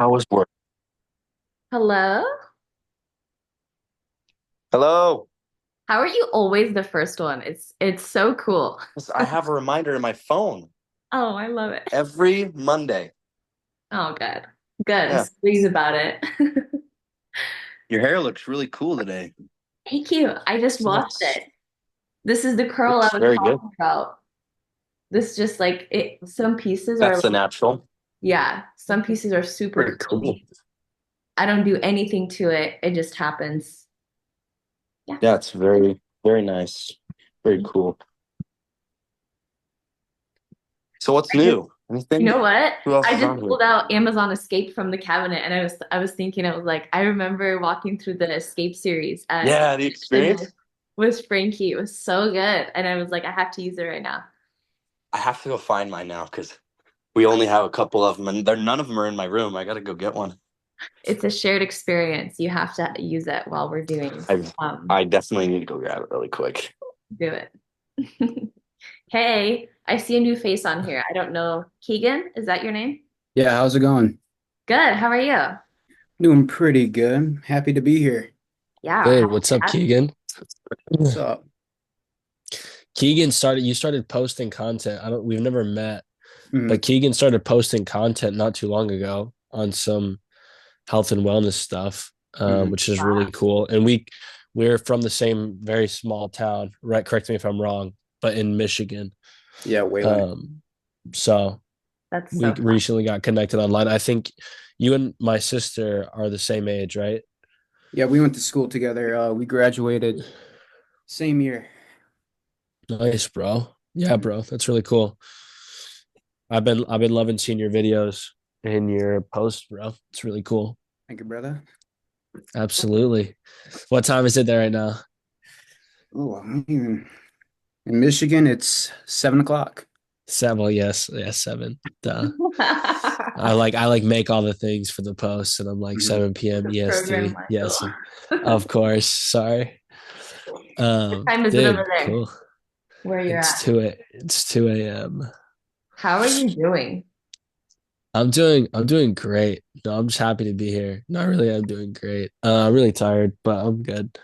How was work? Hello? Hello. How are you always the first one? It's so cool. I have a reminder in my phone Oh, I love it. every Monday. Oh, good. Good. I'm Yeah. so pleased about it. Your hair looks really cool today. Thank you. I just washed Yes. it. This is the curl I Looks was very good. talking about. This just like it, some pieces are That's the like, natural. yeah, some pieces are super Very cool. curly. I don't do anything to it. It just happens. Yeah. Yeah, it's very, very nice. Very cool. So what's I just, new? you Anything? know what? Who else I is just on here? pulled out Amazon Escape from the cabinet and I was thinking, I was like, I remember walking through the Escape series at Yeah, the and experience. with Frankie. It was so good. And I was like, I have to use it right now. I have to go find mine now because we only have a couple of them, and none of them are in my room. I gotta go get one. It's a shared experience. You have to use it while we're doing I um I definitely need to go grab it really quick. do it. Hey, I see a new face on here. I don't know. Keegan, is that your name? Yeah, how's it going? Good. How are you? Doing pretty good. Happy to be here. Yeah, Hey, happy what's to up, have Keegan? What's up? You started posting content. We've never met, but Mhm. Keegan started posting content not too long ago on some health and wellness stuff, Mhm. which is Wow. really cool. And we're from the same very small town, right? Correct me if I'm wrong, but in Michigan. Yeah, Wayland. Um, so That's we so fun. recently got connected online. I think you and my sister are the same age, right? Yeah, we went to school together. We graduated same year. Nice, bro. Yeah, Mhm. bro. That's really cool. I've been loving seeing your videos and your posts, bro. It's really cool. Thank you, brother. Absolutely. What time is it there right now? Oh, in Michigan, it's 7 o'clock. Seven. Well, yes, 7. Duh. I like make all the things for the posts, and I'm like Mhm. 7 p.m. The program EST. Marshall. Yes, of course. Sorry. What time is it over Dude, there? cool. Where you're It's at? 2 it's 2 a.m. How are you doing? I'm doing great. No, I'm just happy to be here. Not really, I'm doing great. I'm really tired, but I'm good.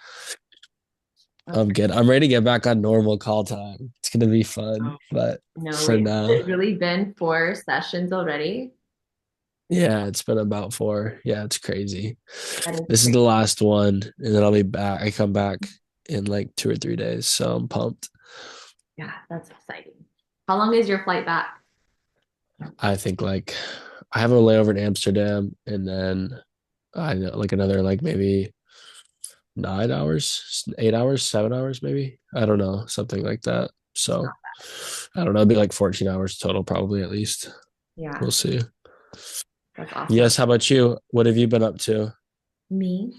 That's I'm good. I'm ready to get back on normal call time. It's gonna be fun, but no for way. Has now, it really been 4 sessions already? yeah, it's been about 4. Yeah, it's crazy. That is This is great. the last one, and then I'll be back. I come back in like 2 or 3 days, so I'm pumped. Yeah, that's exciting. How long is your flight back? I think like I have a layover in Amsterdam, and then I know like another like maybe 9 hours, 8 hours, 7 hours, maybe. I don't know, something like that. It's not. So I don't know, it'd be like 14 hours total, probably at least. Yeah, We'll see. that's awesome. Yes, how about you? What have you been up to? Me?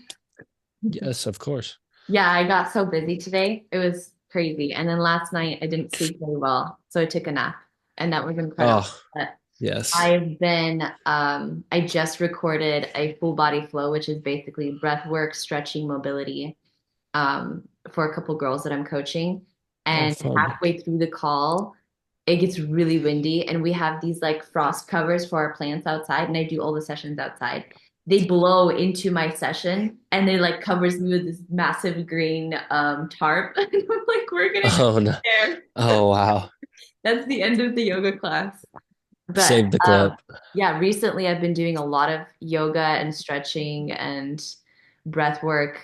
Yes, of course. Yeah, I got so busy today. It was crazy. And then last night I didn't sleep very well, so I took a nap, and that was incredible. Oh, But yes. I just recorded a full body flow, which is basically breath work, stretching, mobility, for a couple girls that I'm coaching. Oh, And fun. halfway through the call, it gets really windy, and we have these like frost covers for our plants outside, and I do all the sessions outside. They blow into my session, and they like covers me with this massive green tarp. And I'm like, we're gonna die Oh, no. there. Oh, wow. That's the end of the yoga class. But Save the clip. yeah, recently I've been doing a lot of yoga and stretching and breath work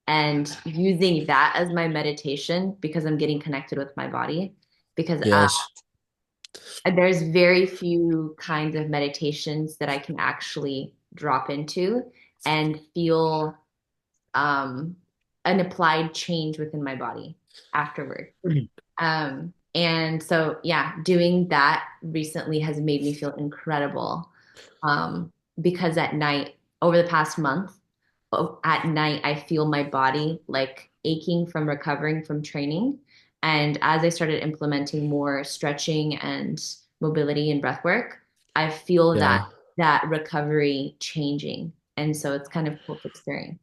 and using that as my meditation because I'm getting connected with my body. Because Yes. there's very few kinds of meditations that I can actually drop into and feel um, an applied change within my body afterward. And so, yeah, doing that recently has made me feel incredible. Because at night, over the past month, at night, I feel my body like aching from recovering from training. And as I started implementing more stretching and mobility and breath work, I feel that Yeah. recovery changing. And so it's kind of cool to experience.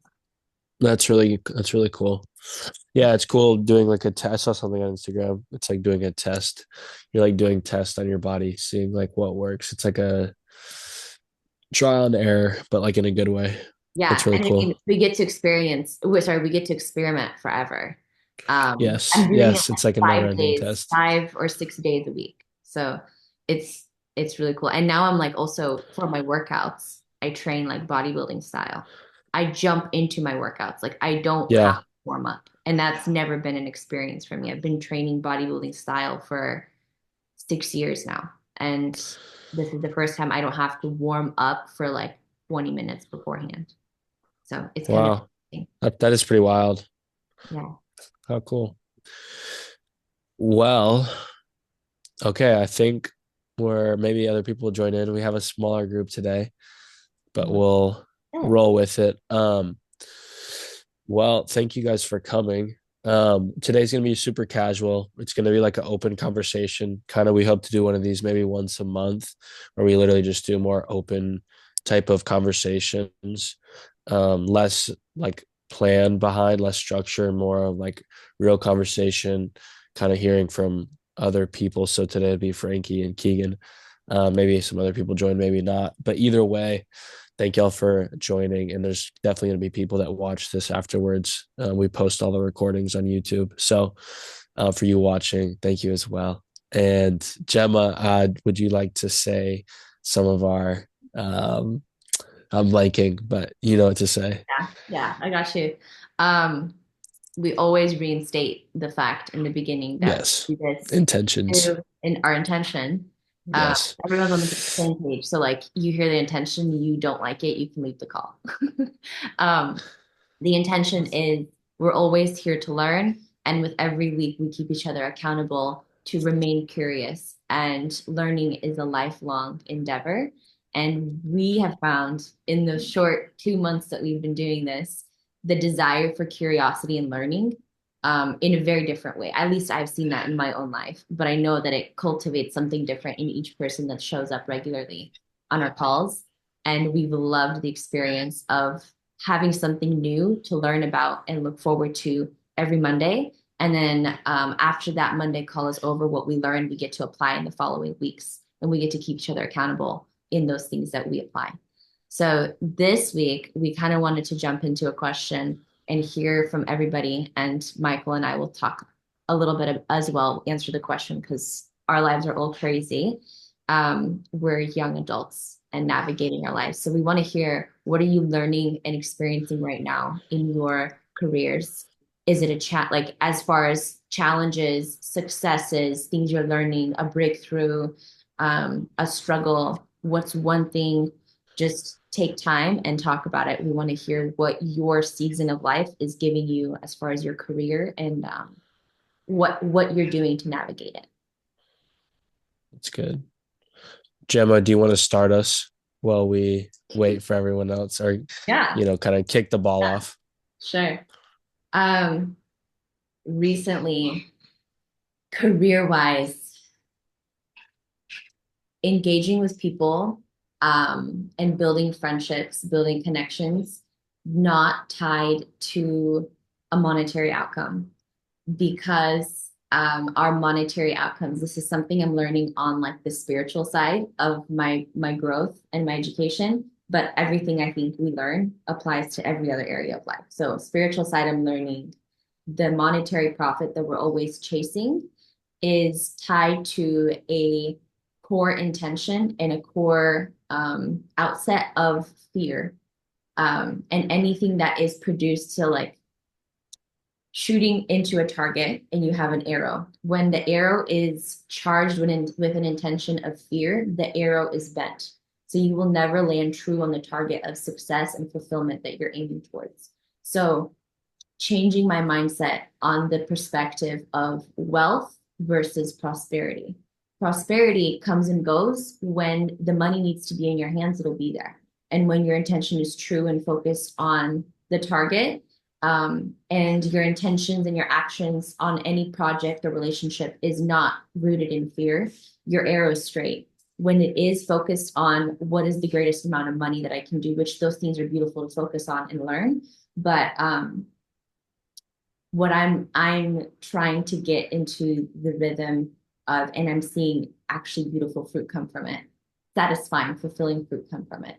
That's really cool. Yeah, it's cool doing like a test. I saw something on Instagram. It's like doing a test. You're like doing tests on your body, seeing like what works. It's like a trial and error, but like in a good way. Yeah, That's really and I mean, cool. we get to we get to experiment forever. Yes, I'm doing it yes, like it's like a never ending test. 5 or 6 days a week. So it's it's really cool. And now I'm like also for my workouts, I train like bodybuilding style. I jump into my workouts. Like I don't have Yeah. to warm up. And that's never been an experience for me. I've been training bodybuilding style for 6 years now. And this is the first time I don't have to warm up for like 20 minutes beforehand. So it's kind of Wow. interesting. That is pretty wild. Yeah. How cool. Well, okay, I think where maybe other people will join in. We have a smaller group today, but Mhm. we'll Good. roll with it. Well, thank you guys for coming. Today's gonna be super casual. It's gonna be like an open conversation. Kind of, we hope to do one of these maybe once a month, where we literally just do more open type of conversations. Less like plan behind, less structure, more of like real conversation, kind of hearing from other people. So today it'd be Frankie and Keegan. Maybe some other people join, maybe not. But either way, thank y'all for joining. And there's definitely going to be people that watch this afterwards. We post all the recordings on YouTube. So for you watching, thank you as well. And Gemma, would you like to say some of our, I'm blanking, but you know what to say. Yeah. Yeah. I got you. Um, we always reinstate the fact in the beginning that Yes. we do this Intentions. in our intention. Yes. Everyone's on the same page. So like you hear the intention, you don't like it, you can leave the call. um, the intention is we're always here to learn. And with every week, we keep each other accountable to remain curious. And learning is a lifelong endeavor. And we have found in the short 2 months that we've been doing this, the desire for curiosity and learning in a very different way. At least I've seen that in my own life, but I know that it cultivates something different in each person that shows up regularly on our calls. And we've loved the experience of having something new to learn about and look forward to every Monday. And then after that Monday call is over, what we learn, we get to apply in the following weeks, and we get to keep each other accountable in those things that we apply. So this week, we kind of wanted to jump into a question and hear from everybody. And Michael and I will talk a little bit as well, answer the question because our lives are all crazy. We're young adults and navigating our lives. So we want to hear, what are you learning and experiencing right now in your careers? Is it a chat like as far as challenges, successes, things you're learning, a breakthrough, a struggle? What's one thing? Just take time and talk about it. We want to hear what your season of life is giving you as far as your career and what you're doing to navigate it. That's good. Gemma, do you want to start us while we wait for everyone else, or Yeah, kind of kick the ball off? sure. Um, Recently, career-wise, engaging with people and building friendships, building connections, not tied to a monetary outcome. Because our monetary outcomes, this is something I'm learning on like the spiritual side of my growth and my education, but everything I think we learn applies to every other area of life. So spiritual side, I'm learning the monetary profit that we're always chasing is tied to a core intention and a core outset of fear. And anything that is produced to like shooting into a target and you have an arrow. When the arrow is charged with an intention of fear, the arrow is bent. So you will never land true on the target of success and fulfillment that you're aiming towards. So changing my mindset on the perspective of wealth versus prosperity. Prosperity comes and goes. When the money needs to be in your hands, it'll be there. And when your intention is true and focused on the target, and your intentions and your actions on any project or relationship is not rooted in fear, your arrow is straight. When it is focused on what is the greatest amount of money that I can do, which those things are beautiful to focus on and learn, but what I'm trying to get into the rhythm of, and I'm seeing actually beautiful fruit come from it, satisfying, fulfilling fruit come from it,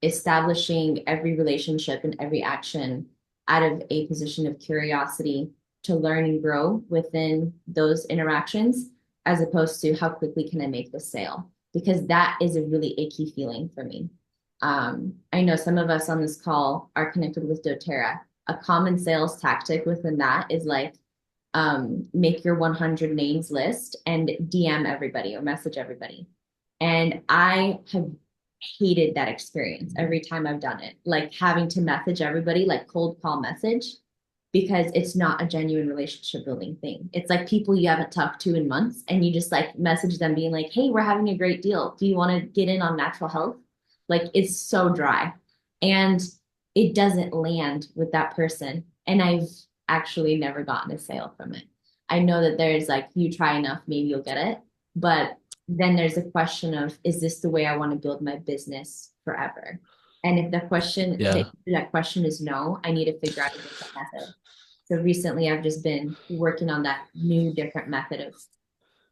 establishing every relationship and every action out of a position of curiosity to learn and grow within those interactions, as opposed to how quickly can I make the sale? Because that is a really icky feeling for me. I know some of us on this call are connected with doTERRA. A common sales tactic within that is like, make your 100 names list and DM everybody or message everybody. And I have hated that experience every time I've done it, like having to message everybody, like cold call message, because it's not a genuine relationship building thing. It's like people you haven't talked to in months and you just like message them being like, hey, we're having a great deal. Do you want to get in on natural health? Like it's so dry and it doesn't land with that person. And I've actually never gotten a sale from it. I know that there's like, you try enough, maybe you'll get it. But then there's a question of, is this the way I want to build my business forever? And if the question, Yeah. that question is no, I need to figure out a different method. So recently I've just been working on that new, different method of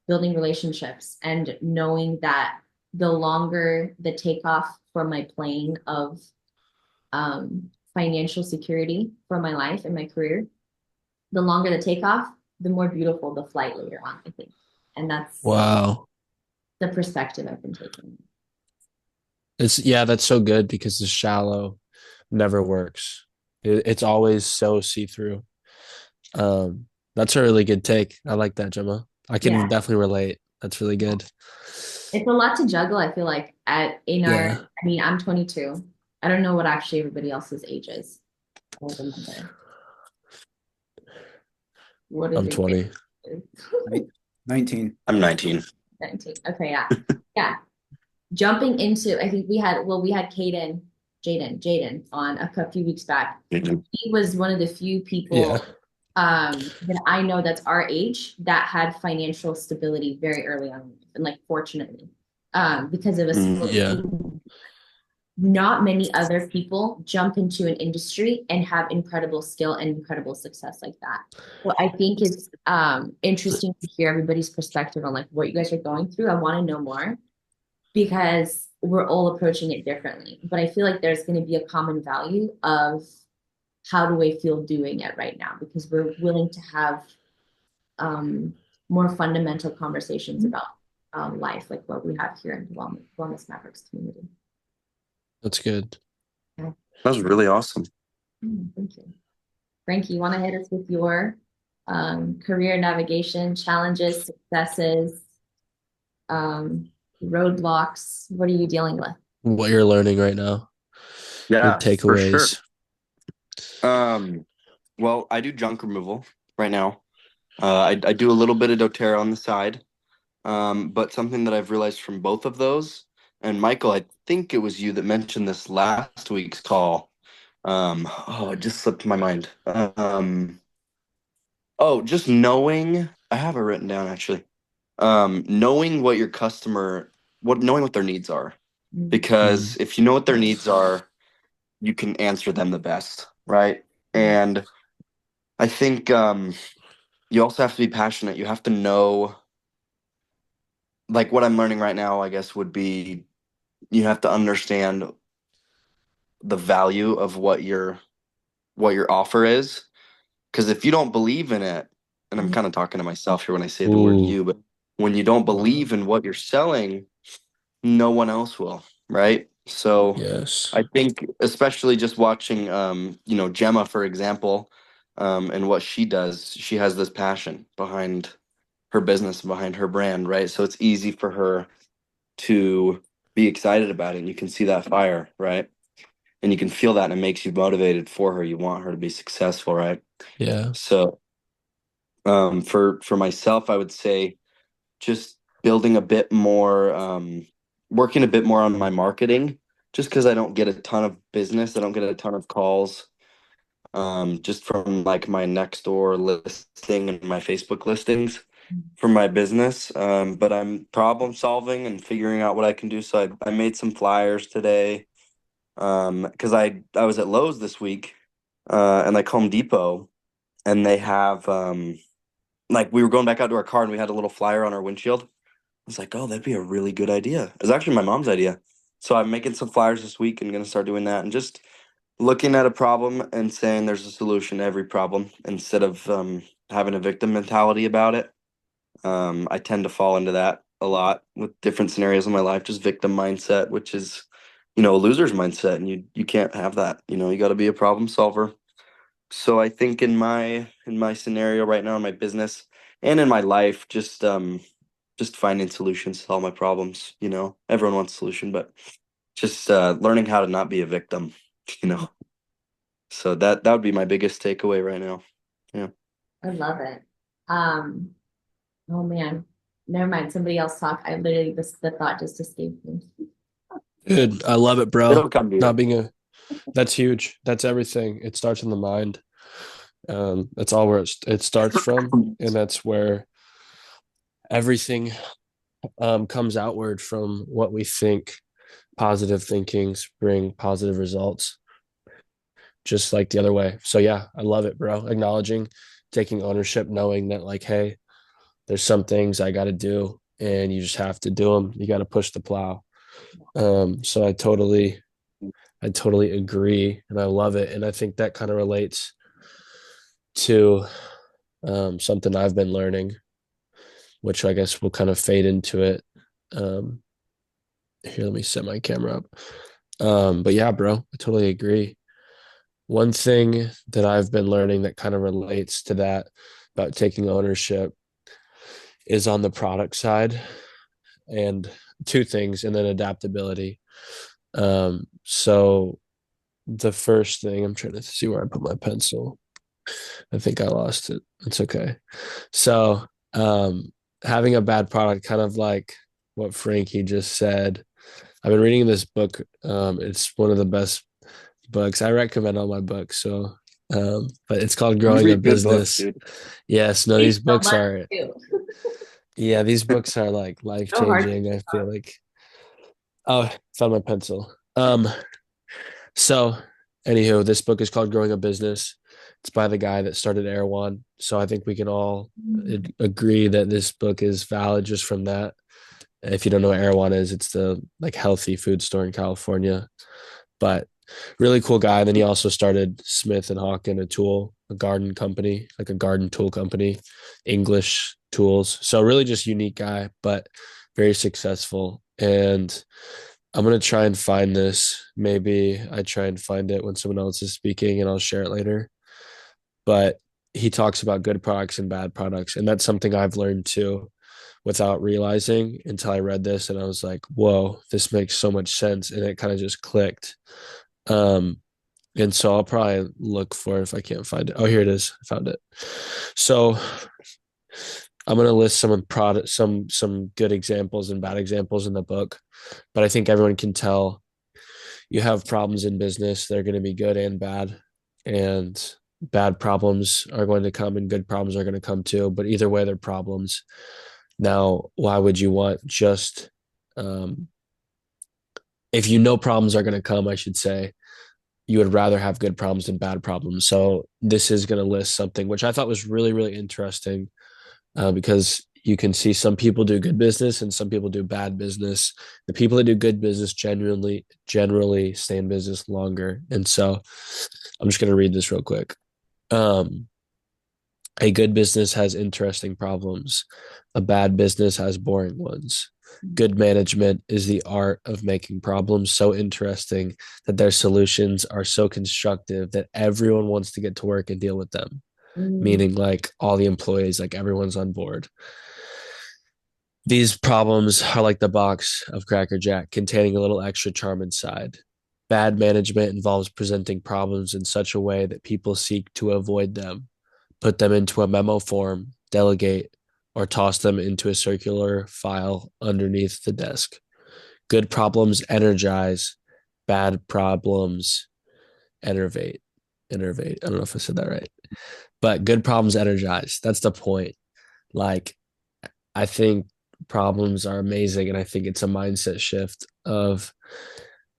building relationships and knowing that the longer the takeoff for my plane of financial security for my life and my career, the longer the takeoff, the more beautiful the flight later on, I think. And that's Wow. the perspective I've been taking. That's so good because the shallow never works. It's always so see-through. That's a really good take. I like that, Gemma. I can Yeah. definitely relate. That's really good. It's a lot to juggle, I feel like, I mean, I'm 22. I don't know what actually everybody else's age is. I don't remember. What is I'm your 20. age? 19. I'm 19. 19. Okay, yeah. Yeah. Jumping into, I think we had Jaden on a few weeks back. Mhm. He was one of the few people Yeah. that I know that's our age that had financial stability very early on, and like fortunately, because of a Yeah. not many other people jump into an industry and have incredible skill and incredible success like that. So I think it's interesting to hear everybody's perspective on like what you guys are going through. I want to know more because we're all approaching it differently. But I feel like there's going to be a common value of how do I feel doing it right now? Because we're willing to have more fundamental conversations about life, like what we have here in the Wellness Mavericks community. That's good. That was really awesome. Thank you. Frankie, you want to hit us with your career navigation challenges, successes, roadblocks? What are you dealing with? What you're learning right now. Yeah, Your for sure. takeaways. Well, I do junk removal right now. I do a little bit of doTERRA on the side. But something that I've realized from both of those, and Michael, I think it was you that mentioned this last week's call. It just slipped my mind. Just knowing, I have it written down actually. Knowing what your customer, knowing what their needs are. Because if you know what their needs are, you can answer them the best, right? And I think you also have to be passionate. You have to know, like what I'm learning right now, I guess, would be you have to understand the value of what your offer is. Because if you don't believe in it, and I'm kind of talking to myself here when I say the word you, but when you don't believe in what you're selling, no one else will, right? So Yes. I think especially just watching Gemma, for example, and what she does, she has this passion behind her business, behind her brand, right? So it's easy for her to be excited about it. And you can see that fire, right? And you can feel that, and it makes you motivated for her. You want her to be successful, right? Yeah. So for myself, I would say just building a bit more, working a bit more on my marketing, just because I don't get a ton of business. I don't get a ton of calls, just from like my Nextdoor listing and my Facebook listings for my business. But I'm problem solving and figuring out what I can do. So I made some flyers today, because I was at Lowe's this week, and like Home Depot, and they have like we were going back out to our car and we had a little flyer on our windshield. I was like, oh, that'd be a really good idea. It was actually my mom's idea. So I'm making some flyers this week and gonna start doing that, and just looking at a problem and saying there's a solution to every problem instead of having a victim mentality about it. I tend to fall into that a lot with different scenarios in my life, just victim mindset, which is, a loser's mindset, and you can't have that. You got to be a problem solver. So I think in my scenario right now in my business and in my life, just finding solutions to all my problems. Everyone wants a solution, but just learning how to not be a victim. You know, so that would be my biggest takeaway right now. Yeah. I love it. Oh man, never mind. Somebody else talk. I literally the thought just escaped me. Good. I love it, bro. It'll come to you. Not being that's huge. That's everything. It starts in the mind. That's all where it starts from, and that's where everything comes outward from what we think. Positive thinkings bring positive results, just like the other way. So yeah, I love it, bro. Acknowledging, taking ownership, knowing that like, hey, there's some things I got to do, and you just have to do them. You got to push the plow. So I totally agree, and I love it, and I think that kind of relates to something I've been learning, which I guess will kind of fade into it. Here, let me set my camera up. But yeah, bro, I totally agree. One thing that I've been learning that kind of relates to that about taking ownership is on the product side, and two things, and then adaptability. So the first thing, I'm trying to see where I put my pencil. I think I lost it. It's okay. So having a bad product, kind of like what Frankie just said. I've been reading this book. It's one of the best books. I recommend all my books. So but it's called Growing a Business. Yes, no, these books are yeah, these books are like life changing. I feel like found my pencil. So anywho, this book is called Growing a Business. It's by the guy that started Erewhon. So I think we can all agree that this book is valid just from that. If you don't know what Erewhon is, it's the like healthy food store in California. But really cool guy. Then he also started Smith and Hawken, a garden company, like a garden tool company, English tools. So really just unique guy, but very successful. And I'm going to try and find this. Maybe I try and find it when someone else is speaking, and I'll share it later. But he talks about good products and bad products. And that's something I've learned too without realizing until I read this. And I was like, whoa, this makes so much sense. And it kind of just clicked. And so I'll probably look for it if I can't find it. Oh, here it is. I found it. So I'm going to list some good examples and bad examples in the book, but I think everyone can tell you have problems in business. They're going to be good and bad, and bad problems are going to come and good problems are going to come too. But either way, they're problems. Now, why would you want just, if you know problems are going to come, I should say, you would rather have good problems than bad problems. So this is going to list something which I thought was really, really interesting, because you can see some people do good business and some people do bad business. The people that do good business generally stay in business longer. And so I'm just going to read this real quick. A good business has interesting problems. A bad business has boring ones. Good management is the art of making problems so interesting that their solutions are so constructive that everyone wants to get to work and deal with them. Meaning like all the employees, like everyone's on board. These problems are like the box of Cracker Jack, containing a little extra charm inside. Bad management involves presenting problems in such a way that people seek to avoid them, put them into a memo form, delegate, or toss them into a circular file underneath the desk. Good problems energize, bad problems enervate. Enervate. I don't know if I said that right. But good problems energize. That's the point. Like, I think problems are amazing, and I think it's a mindset shift of,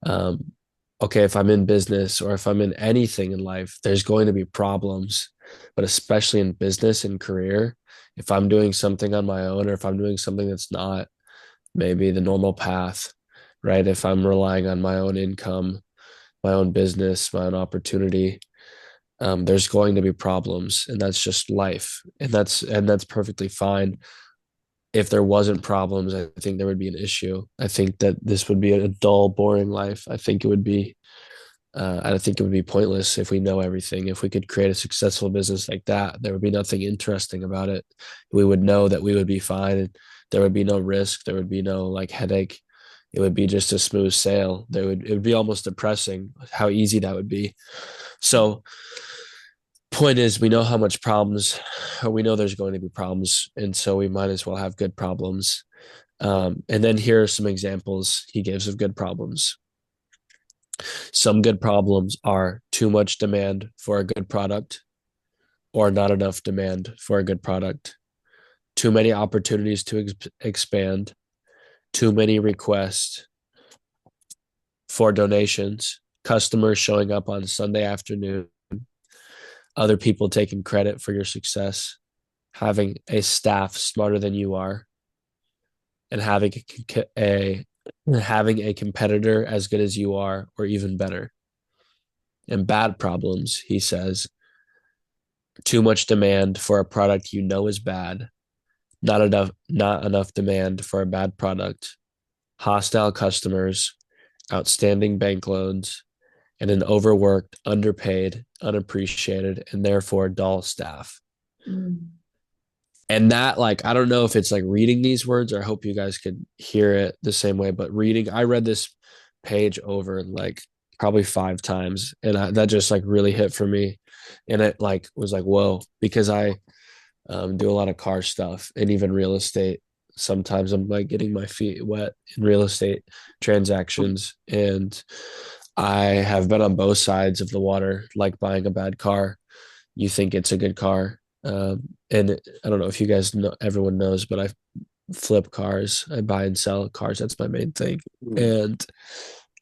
okay, if I'm in business or if I'm in anything in life, there's going to be problems, but especially in business and career, if I'm doing something on my own or if I'm doing something that's not maybe the normal path, right? If I'm relying on my own income, my own business, my own opportunity, there's going to be problems, and that's just life, and that's perfectly fine. If there wasn't problems, I think there would be an issue. I think that this would be a dull, boring life. I think it would be pointless if we know everything. If we could create a successful business like that, there would be nothing interesting about it. We would know that we would be fine, and there would be no risk. There would be no like headache. It would be just a smooth sail. It would be almost depressing how easy that would be. So point is, we know how much problems, or we know there's going to be problems, and so we might as well have good problems. And then here are some examples he gives of good problems. Some good problems are too much demand for a good product or not enough demand for a good product, too many opportunities to expand, too many requests for donations, customers showing up on Sunday afternoon, other people taking credit for your success, having a staff smarter than you are, and having a competitor as good as you are or even better. And bad problems, he says, too much demand for a product you know is bad, not enough demand for a bad product, hostile customers, outstanding bank loans, and an overworked, underpaid, unappreciated, and therefore dull staff. Mm. And that, like, I don't know if it's like reading these words, or I hope you guys could hear it the same way, but I read this page over like probably 5 times, and that just like really hit for me. And it like was like, whoa, because I do a lot of car stuff and even real estate. Sometimes I'm like getting my feet wet in real estate transactions, and I have been on both sides of the water, like buying a bad car. You think it's a good car. And I don't know if you guys know, everyone knows, but I flip cars. I buy and sell cars. That's my main thing. And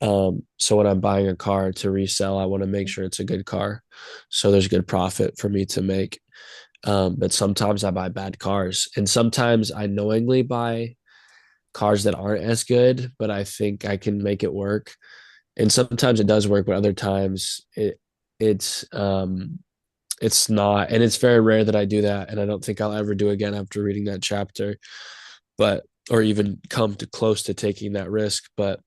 so when I'm buying a car to resell, I want to make sure it's a good car. So there's good profit for me to make. But sometimes I buy bad cars, and sometimes I knowingly buy cars that aren't as good, but I think I can make it work. And sometimes it does work, but other times it's not. And it's very rare that I do that, and I don't think I'll ever do again after reading that chapter, but or even come to close to taking that risk. But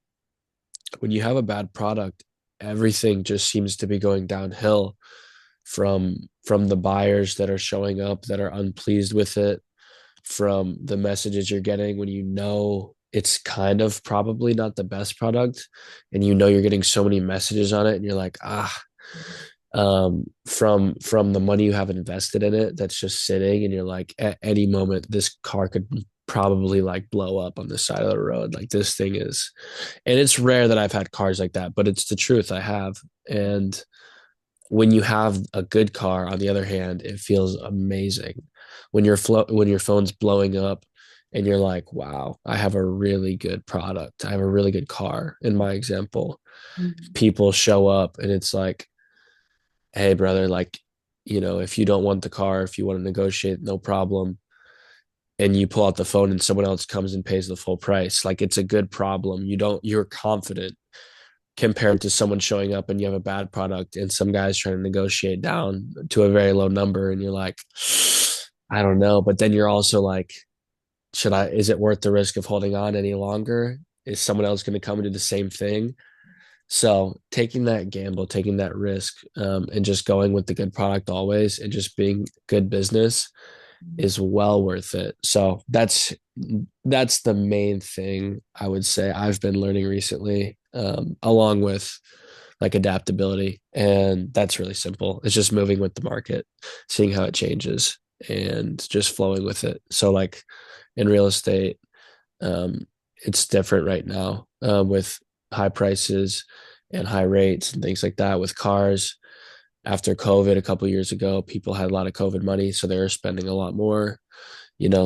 when you have a bad product, everything just seems to be going downhill from the buyers that are showing up that are unpleased with it, from the messages you're getting when you know it's kind of probably not the best product, and you know you're getting so many messages on it, and you're like, from the money you have invested in it that's just sitting, and you're like, at any moment this car could probably like blow up on the side of the road. Like this thing is, and it's rare that I've had cars like that, but it's the truth. I have. And when you have a good car, on the other hand, it feels amazing when when your phone's blowing up and you're like, wow, I have a really good product. I have a really good car. In my example, people show up and it's like, hey brother, like, if you don't want the car, if you want to negotiate, no problem. And you pull out the phone and someone else comes and pays the full price. Like, it's a good problem. You're confident, compared to someone showing up and you have a bad product and some guy's trying to negotiate down to a very low number, and you're like, I don't know. But then you're also like, is it worth the risk of holding on any longer? Is someone else going to come and do the same thing? So taking that gamble, taking that risk, and just going with the good product always, and just being good business is well worth it. So that's the main thing I would say I've been learning recently, along with like adaptability. And that's really simple. It's just moving with the market, seeing how it changes, and just flowing with it. So like in real estate, it's different right now, with high prices and high rates and things like that. With cars, after COVID a couple of years ago, people had a lot of COVID money, so they were spending a lot more.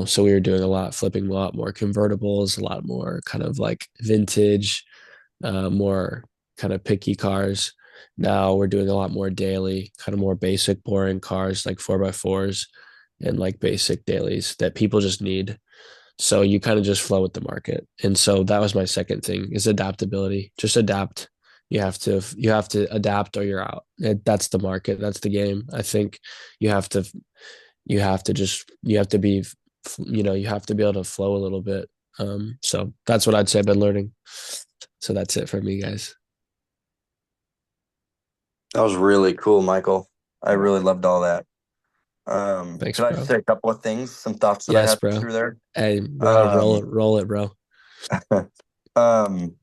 So we were doing flipping a lot more convertibles, a lot more kind of like vintage, more kind of picky cars. Now we're doing a lot more daily, kind of more basic, boring cars like 4x4s and like basic dailies that people just need. So you kind of just flow with the market. And so that was my second thing is adaptability. Just adapt. You have to adapt or you're out. That's the market. That's the game. I think you have to you have to be you have to be able to flow a little bit. So that's what I'd say I've been learning. So that's it for me, guys. That was really cool, Michael. I really loved all that. Thanks, Could I just bro. say a couple of things, some thoughts that I Yes, had bro. through there? Hey, bro, Um, roll it, bro. um,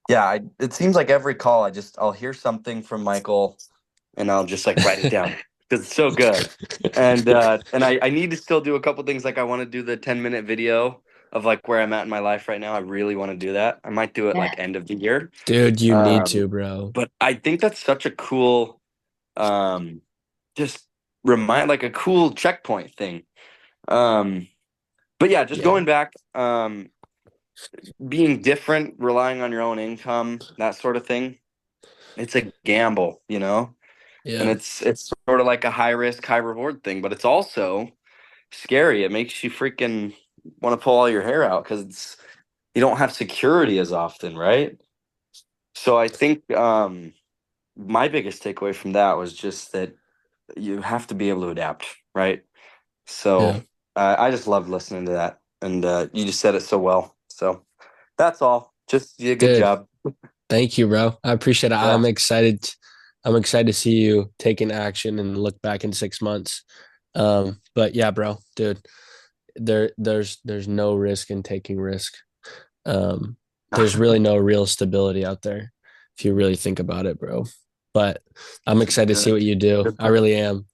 yeah, it seems like every call I'll hear something from Michael and I'll just like write it down because it's so good. And I need to still do a couple things. Like I want to do the 10-minute video of like where I'm at in my life right now. I really want to do that. I might do it Yeah. like end of the year. Dude, you need Um, to, bro. but I think that's such a cool um just like a cool checkpoint thing. Um, but yeah, just Yeah. going back, being different, relying on your own income, that sort of thing. It's a gamble, you know? And Yeah. it's sort of like a high risk, high reward thing, but it's also scary. It makes you freaking want to pull all your hair out because you don't have security as often, right? So I think my biggest takeaway from that was just that you have to be able to adapt, right? So Yeah. I just loved listening to that, and you just said it so well. So that's all. Just you did a good Dude, job. thank you, bro. I appreciate it. Yeah. I'm excited. I'm excited to see you taking action and look back in 6 months. But yeah, bro, dude, there's no risk in taking risk. Um, there's really no real stability out there if you really think about it, bro. But I'm excited to see what you do. Good I point. really am.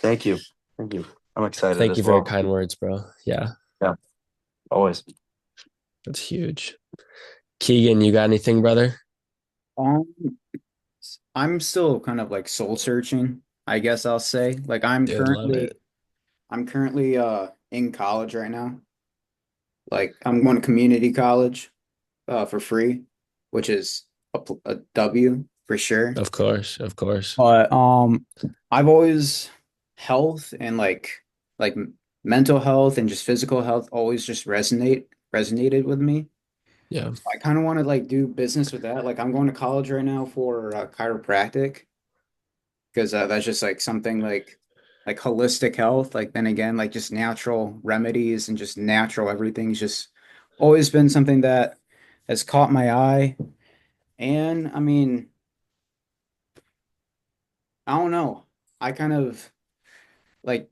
Thank you. Thank you. I'm excited Thank you as for your well. kind words, bro. Yeah, Yeah, always. that's huge. Keegan, you got anything, brother? Um, I'm still kind of like soul searching, I guess I'll say. Like Dude, love it. I'm currently in college right now. Like I'm going to community college for free, which is a W for sure. Of course, of course. But I've always health and like mental health and just physical health always just resonated with me. Yeah, I kind of want to like do business with that. Like I'm going to college right now for chiropractic because that's just like something like holistic health. Like then again, like just natural remedies and just natural everything's just always been something that has caught my eye. And I mean, I don't know. I kind of like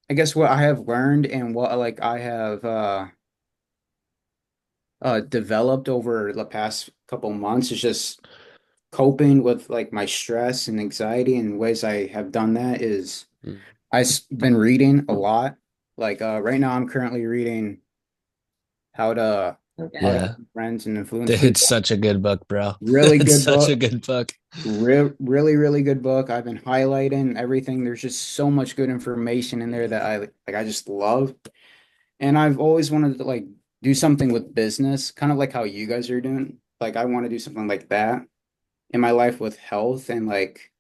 I guess what I have learned and what like I have developed over the past couple months is just coping with like my stress and anxiety and ways I have done that is mm, Been reading a lot. Like right now I'm currently reading how to how to Okay. yeah. Win Friends and Influence Dude, it's People. such a good book, bro. Really It's good such a book. good book. Really, really good book. I've been highlighting everything. There's just so much good information in there that I just love. And I've always wanted to like do something with business, kind of like how you guys are doing. Like I want to do something like that in my life with health and like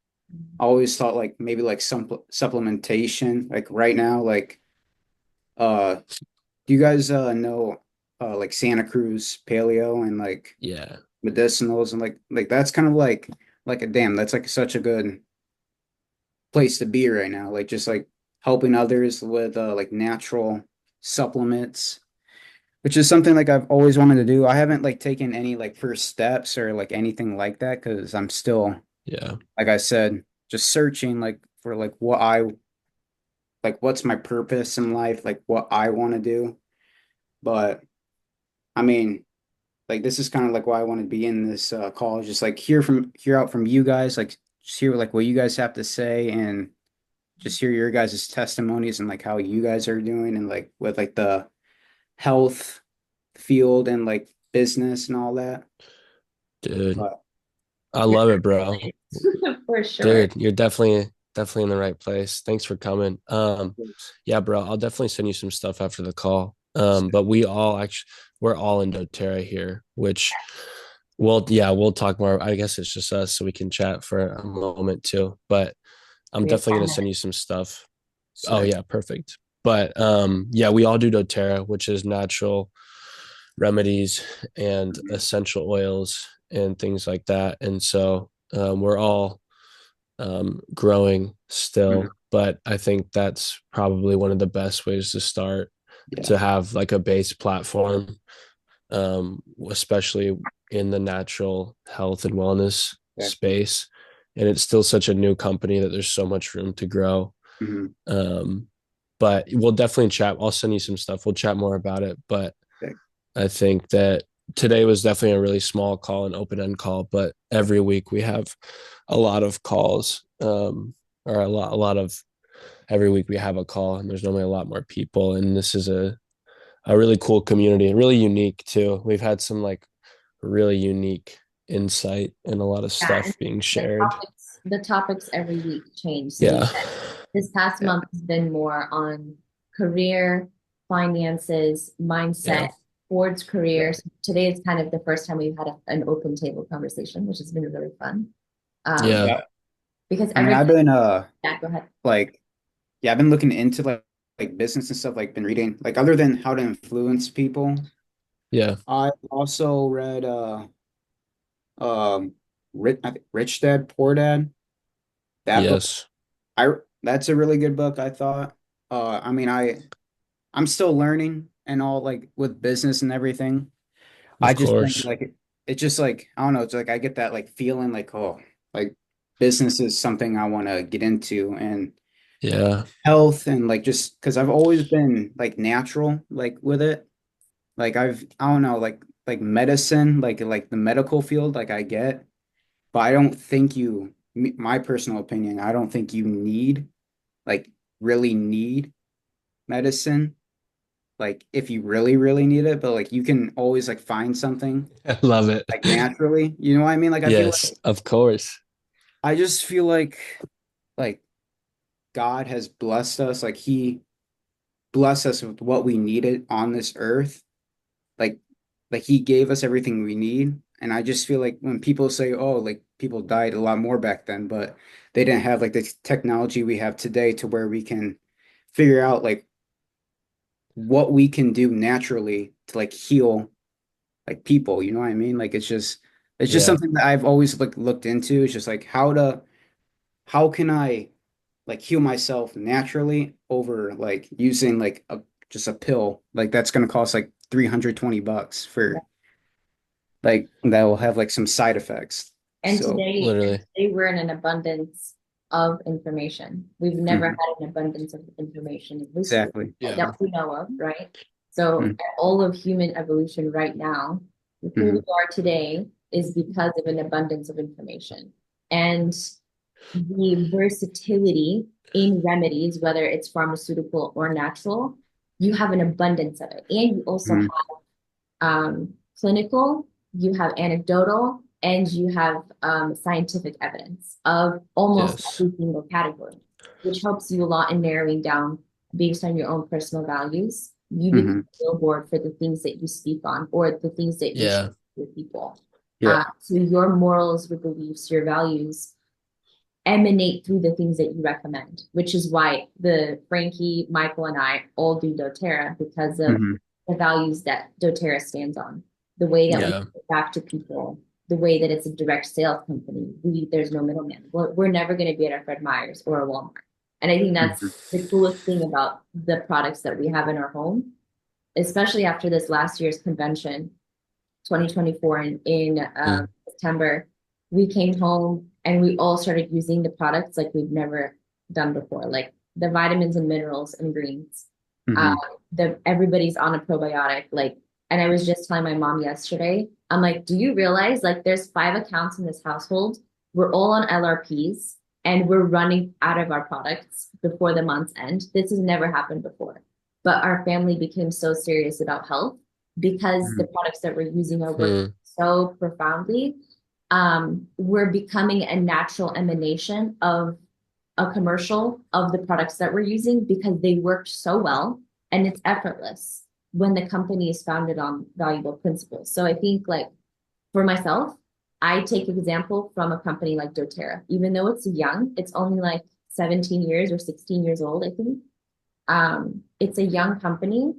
I always thought like maybe like some supplementation. Like right now, like do you guys know like Santa Cruz Paleo and like Yeah. medicinals and like that's kind of like a damn, that's like such a good place to be right now. Like just like helping others with like natural supplements, which is something like I've always wanted to do. I haven't like taken any like first steps or like anything like that because I'm still, Yeah. like I said, just searching like for like like what's my purpose in life, like what I want to do. But I mean, like this is kind of like why I want to be in this call, just like hear out from you guys, like just hear like what you guys have to say and just hear your guys' testimonies and like how you guys are doing and like with like the health field and like business and all that. Dude, But I love it, bro. For sure. Dude, you're definitely in the right place. Thanks for coming. Yeah, bro, I'll definitely send you some stuff after the call. But we're all in doTERRA here, which we'll talk more. I guess it's just us, so we can chat for a moment too. But I'm We have definitely gonna fun. send you some stuff. Oh sick. yeah, perfect. But yeah, we all do doTERRA, which is natural remedies and essential oils and things like that. And so we're all growing still, Mhm. but I think that's probably one of the best ways to start, Yeah. to have like a base platform, especially in the natural health and wellness Exactly. space. And it's still such a new company that there's so much room to grow. Mhm. But we'll definitely chat. I'll send you some stuff. We'll chat more about it. But Okay. I think that today was definitely a really small call, an open end call, but every week we have a lot of calls, or a lot of every week we have a call, and there's normally a lot more people. And this is a really cool community and really unique too. We've had some like really unique insight and a lot of Yeah, and stuff being the shared. topics every week change. So Yeah. this past Yeah. month has been more on career, finances, mindset, Yeah. towards careers. Today is kind of the first time we've had an open table conversation, which has been really fun. Yeah. Yeah. Because I mean, I've everybody, been yeah, go ahead. like, yeah, I've been looking into like business and stuff, like been reading, like other than how to influence people. Yeah. I also read um I think Rich Dad Poor Dad. That book, Yes. I that's a really good book, I thought. I mean, I'm still learning and all, like with business and everything. I Of just think course. like it's just like, I don't know, it's like I get that like feeling like, oh, like business is something I want to get into, and Yeah. health, and like just because I've always been like natural like with it. Like I don't know, like medicine, like the medical field, like I get, but I don't think my personal opinion, I don't think you need, like, really need medicine. Like if you really, really need it, but like you can always like find something I love it. like naturally. You know what I mean? Like I feel Yes, like of course. I just feel like God has blessed us, like He blessed us with what we needed on this earth. Like like He gave us everything we need. And I just feel like when people say, oh, like people died a lot more back then, but they didn't have like the technology we have today to where we can figure out like what we can do naturally to like heal like people, you know what I mean? Like it's just Yeah. something that I've always like looked into. It's just like how can I like heal myself naturally over like using like a just a pill like that's gonna cost like $320 for like that will have like some side effects. And So Literally. today we're in an abundance of information. We've never mhm, had an abundance of information, at least exactly. Yeah. that we know of, right? So Mhm, all of human evolution right now, who we mhm, are today, is because of an abundance of information. And the versatility in remedies, whether it's pharmaceutical or natural, you have an abundance of it. And you also mhm, have clinical, you have anecdotal, and you have scientific evidence of almost Yes. every single category, which helps you a lot in narrowing down based on your own personal values. You become mhm. a billboard for the things that you speak on or the things that you share Yeah. with people. Yeah. So your morals, your beliefs, your values emanate through the things that you recommend, which is why the Frankie, Michael, and I all do doTERRA because of Mhm, the values that doTERRA stands on, the way that we Yeah. give back to people, the way that it's a direct sales company. There's no middleman. We're never going to be at a Fred Meyer's or a Walmart. And I think that's mhm, the coolest thing about the products that we have in our home, especially after this last year's convention, 2024 in Mm. September. We came home and we all started using the products like we've never done before, like the vitamins and minerals and greens. Uh, mhm, the everybody's on a probiotic, like, and I was just telling my mom yesterday, I'm like, do you realize like there's 5 accounts in this household? We're all on LRPs and we're running out of our products before the month's end. This has never happened before. But our family became so serious about health because the mhm. products that we're using are working Mm. so profoundly. We're becoming a natural emanation of a commercial of the products that we're using because they work so well and it's effortless when the company is founded on valuable principles. So I think like for myself, I take example from a company like doTERRA, even though it's young, it's only like 17 years or 16 years old, I think. It's a young company,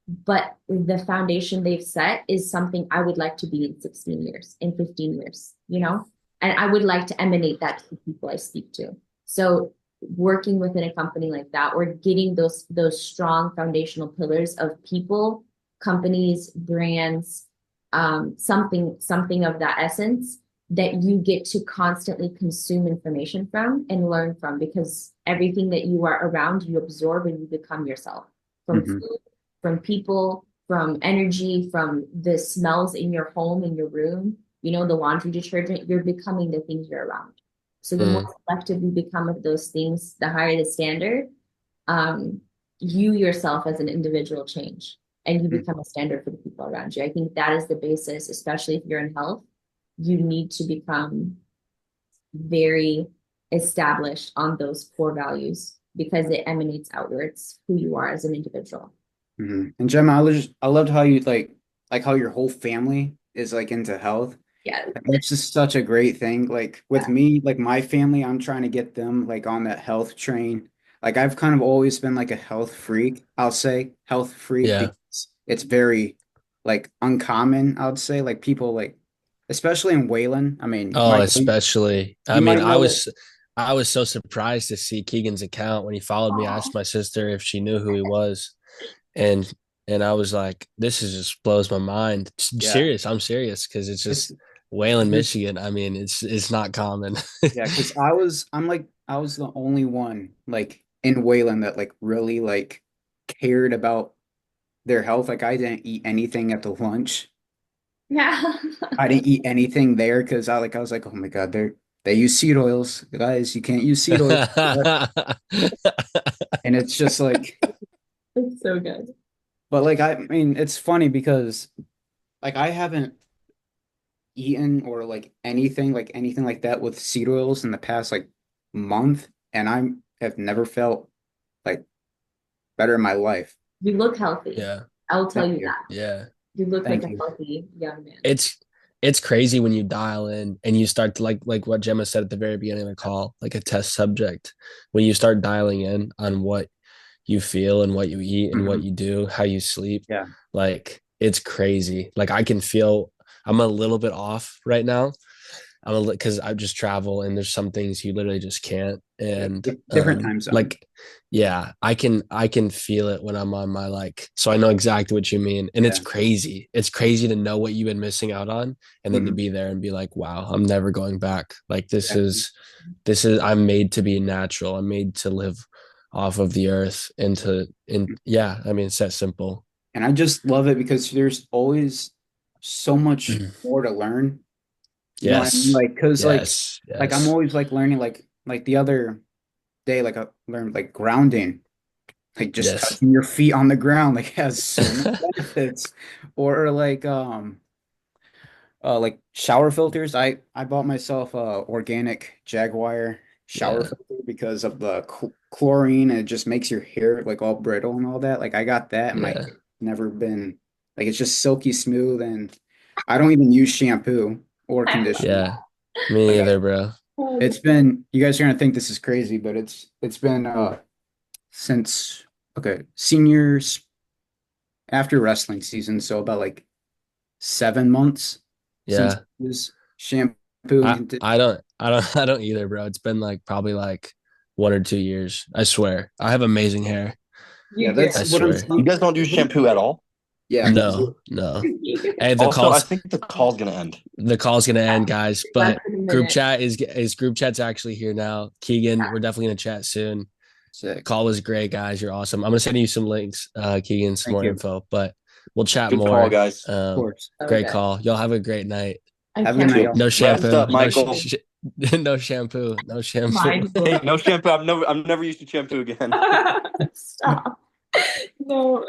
but the foundation they've set is something I would like to be in 16 years, in 15 years, you know? And I would like to emanate that to the people I speak to. So working within a company like that, or getting those strong foundational pillars of people, companies, brands, something of that essence that you get to constantly consume information from and learn from, because everything that you are around, you absorb and you become yourself from Mhm. food, from people, from energy, from the smells in your home, in your room, you know, the laundry detergent, you're becoming the things you're around. So the more Mm, selective you become of those things, the higher the standard. Um, you yourself as an individual change and you Mm. become a standard for the people around you. I think that is the basis, especially if you're in health. You need to become very established on those core values because it emanates outwards who you are as an individual. Mhm. And Gemma, I loved how you like how your whole family is like into health. Yeah. Like, it's just such a great thing. Like with me, like my family, I'm trying to get them like on that health train. Like I've kind of always been like a health freak. I'll say health freak yeah. because it's very like uncommon, I would say. Like people like, especially in Wayland. I mean, Oh, especially. I You mean, might know it. I was so surprised to see Keegan's account when he followed me. I Aw. asked my sister if she knew who he was, and I was like, this is just blows my mind. Yeah. Serious, I'm serious because it's It's just Wayland, there's Michigan. I mean, it's not common. Yeah, because I was the only one like in Wayland that like really like cared about their health. Like I didn't eat anything at the lunch. Yeah. I didn't eat anything there because I was like, oh my God, they use seed oils. Guys, you can't use seed oils. And it's just like, It's so good. but like I mean, it's funny because like I haven't eaten or like anything like that with seed oils in the past like month, and I have never felt like better in my life. You look healthy. Yeah, I'll tell Thank you you. that. yeah. You look like Thank a you. healthy young man. It's crazy when you dial in and you start to like what Gemma said at the very beginning of the call, like a test subject. When you start dialing in on what you feel and what you eat and what Mhm. you do, how you sleep, Yeah. like it's crazy. Like I can feel I'm a little bit off right now. I'm a because I just travel and there's some things you literally just can't. Yeah. And Different time zone. like yeah, I can feel it when I'm on my like so I know exactly what you mean. And it's Yeah. crazy. It's crazy to know what you've been missing out on and then to Mhm. be there and be like, wow, I'm never going back. Like Exactly. this is I'm made to be natural. I'm made to live off of the earth and to and yeah, I mean it's that simple. And I just love it because there's always so much more to learn. You know what I mean? Yes. Like, cause Yes. like I'm Yes. always like learning like the other day, like I learned like grounding, like just Yes. touching your feet on the ground, like has so many benefits. Or like shower filters. I bought myself a organic Jaguar shower Yeah. filter because of the chlorine, and it just makes your hair like all brittle and all that. Like I got that and my Yeah. hair never been like it's just silky smooth, and I don't even use shampoo or I love conditioner. Yeah. Me Like neither, bro. it's been you guys are gonna think this is crazy, but it's been since okay, seniors after wrestling season, so about like 7 months since I Yeah. use shampoo and conditioner. I don't either, bro. It's been like probably like 1 or 2 years. I swear. I have amazing hair. Yeah, You do. that's I what I'm swear. You saying. guys don't do shampoo at all? Yeah, No, no. Hey, Also, I think the call's gonna end. the call's gonna end, guys. Less But than a group minute. chat is group chat's actually here now. Keegan, we're definitely gonna chat soon. sick. Call was great, guys. You're awesome. I'm gonna send you some links, Keegan, some Thank more you. Of info, but we'll chat Good call, more. guys. course. So Great good. call. Y'all have a great night. I Have a can't good night, Too. y'all. No Rest shampoo. up, Michael. No shampoo. No shampoo. mind Hey, blown. no shampoo. I'm never using shampoo again. Stop. No.